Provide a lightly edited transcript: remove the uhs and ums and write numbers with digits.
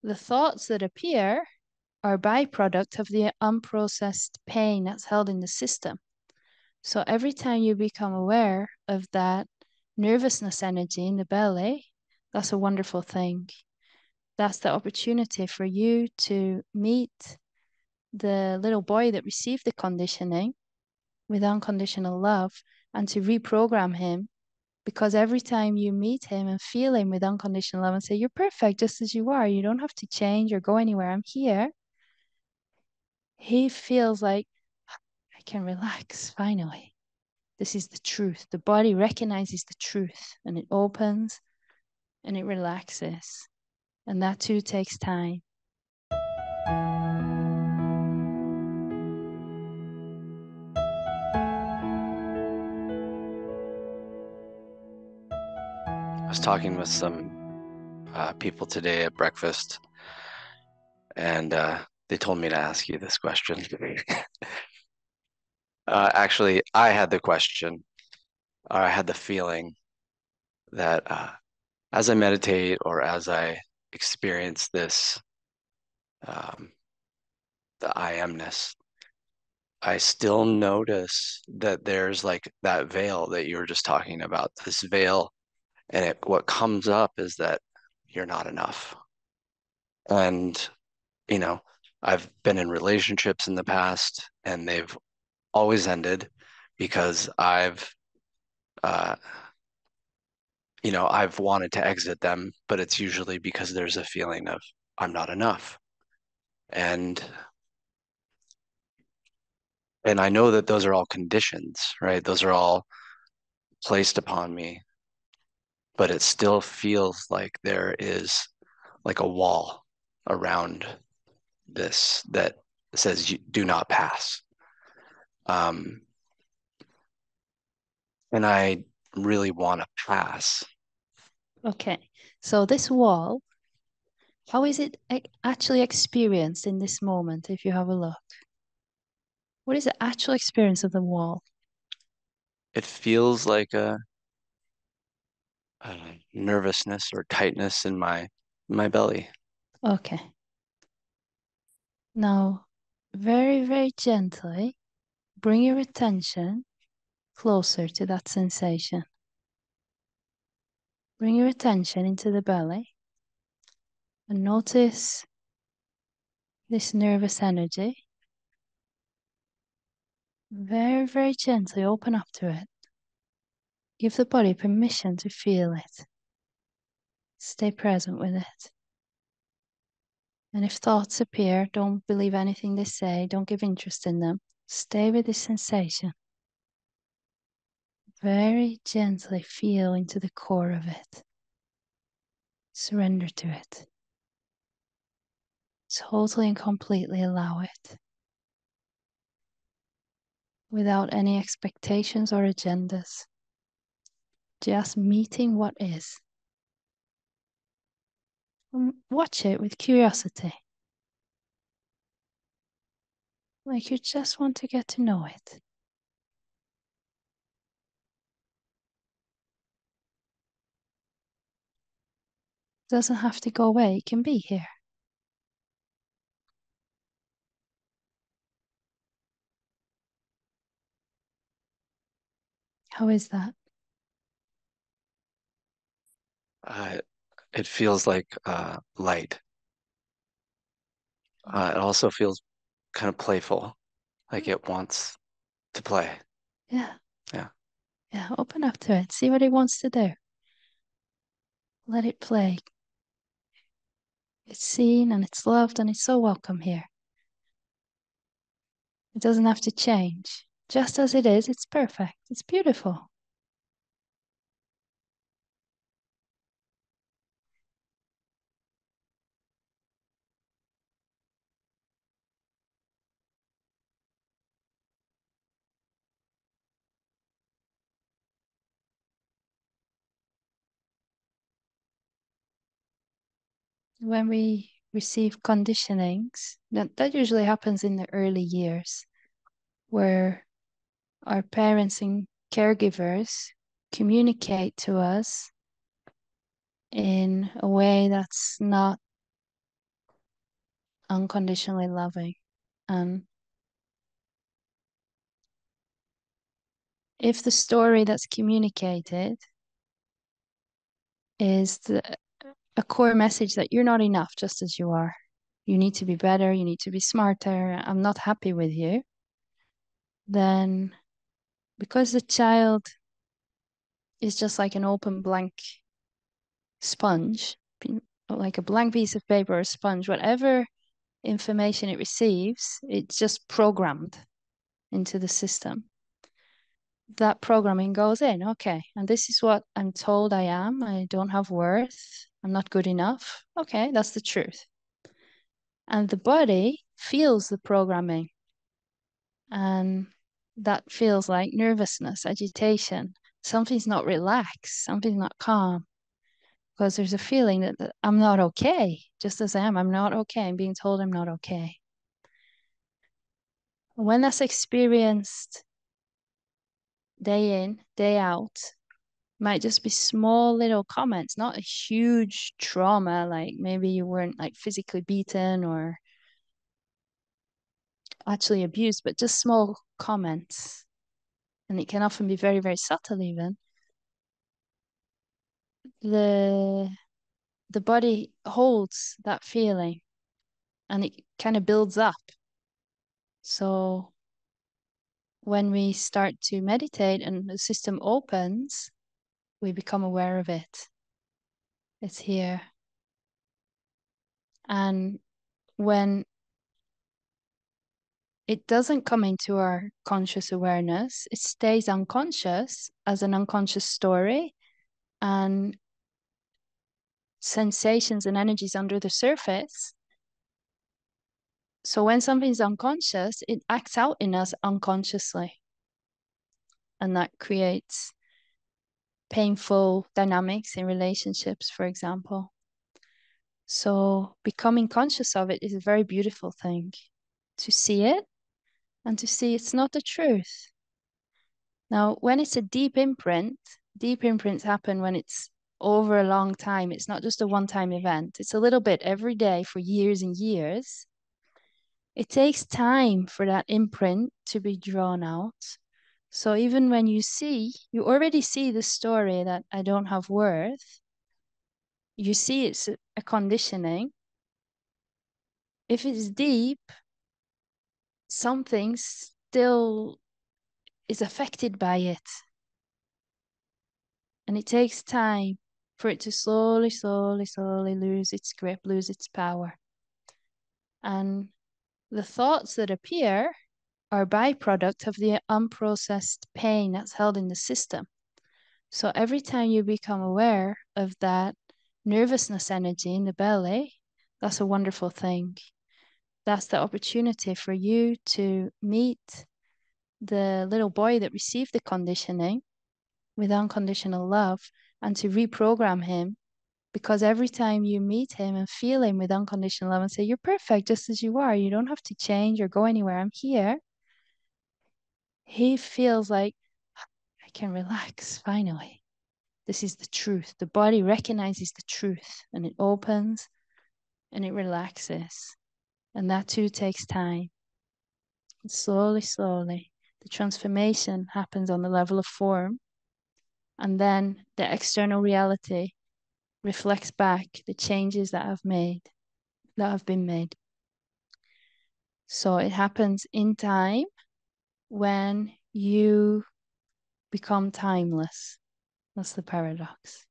the thoughts that appear are a byproduct of the unprocessed pain that's held in the system. So every time you become aware of that nervousness energy in the belly, that's a wonderful thing. That's the opportunity for you to meet the little boy that received the conditioning with unconditional love and to reprogram him. Because every time you meet him and feel him with unconditional love and say, you're perfect just as you are, you don't have to change or go anywhere, I'm here, he feels like, I can relax finally. This is the truth. The body recognizes the truth and it opens and it relaxes. And that too takes time. I was talking with some people today at breakfast, and they told me to ask you this question. Actually, I had the question, or I had the feeling that as I meditate or as I experience this, the I amness, I still notice that there's like that veil that you were just talking about, this veil, and what comes up is that you're not enough. And, you know, I've been in relationships in the past and they've always ended because uh, I've wanted to exit them, but it's usually because there's a feeling of I'm not enough. And and I know that those are all conditions, right? Those are all placed upon me, but it still feels like there is like a wall around this that says you do not pass. Um, and I really want to pass. Okay, so this wall, how is it actually experienced in this moment if you have a look? What is the actual experience of the wall? It feels like a nervousness or tightness in my belly. Okay, now very, very gently bring your attention closer to that sensation. Bring your attention into the belly and notice this nervous energy. Very, very gently open up to it. Give the body permission to feel it. Stay present with it. And if thoughts appear, don't believe anything they say, don't give interest in them. Stay with this sensation. Very gently feel into the core of it. Surrender to it. Totally and completely allow it. Without any expectations or agendas. Just meeting what is. And watch it with curiosity. Like you just want to get to know it. It doesn't have to go away, it can be here. How is that? Uh, it feels like light. It also feels kind of playful, like it wants to play. Yeah, Yeah. yeah, open up to it. See what it wants to do. Let it play. It's seen and it's loved and it's so welcome here. It doesn't have to change. Just as it is, it's perfect. It's beautiful. When we receive conditionings, that usually happens in the early years, where our parents and caregivers communicate to us in a way that's not unconditionally loving. And if the story that's communicated is a core message that you're not enough just as you are, you need to be better, you need to be smarter, I'm not happy with you, then because the child is just like an open blank sponge, like a blank piece of paper or a sponge, whatever information it receives, it's just programmed into the system. That programming goes in, okay, and this is what I'm told I am. I don't have worth. I'm not good enough. Okay, that's the truth. And the body feels the programming. And that feels like nervousness, agitation. Something's not relaxed, something's not calm. Because there's a feeling that I'm not okay, just as I am. I'm not okay. I'm being told I'm not okay. When that's experienced day in, day out, might just be small little comments, not a huge trauma, like maybe you weren't like physically beaten or actually abused, but just small comments. And it can often be very, very subtle even. The the body holds that feeling and it kind of builds up. So when we start to meditate and the system opens, we become aware of it. It's here. And when it doesn't come into our conscious awareness, it stays unconscious as an unconscious story, and sensations and energies under the surface. So when something's unconscious, it acts out in us unconsciously. And that creates painful dynamics in relationships, for example. So becoming conscious of it is a very beautiful thing, to see it and to see it's not the truth. Now, when it's a deep imprint, deep imprints happen when it's over a long time. It's not just a one-time event. It's a little bit every day for years and years. It takes time for that imprint to be drawn out. So even when you already see the story that I don't have worth, you see it's a conditioning. If it's deep, something still is affected by it. And it takes time for it to slowly, slowly, slowly lose its grip, lose its power. And the thoughts that appear are a byproduct of the unprocessed pain that's held in the system. So every time you become aware of that nervousness energy in the belly, that's a wonderful thing. That's the opportunity for you to meet the little boy that received the conditioning with unconditional love and to reprogram him, because every time you meet him and feel him with unconditional love and say, you're perfect just as you are, you don't have to change or go anywhere, I'm here, he feels like, I can relax finally. This is the truth. The body recognizes the truth and it opens and it relaxes. And that too takes time. And slowly, slowly, the transformation happens on the level of form. And then the external reality reflects back the changes that have been made. So it happens in time when you become timeless. That's the paradox.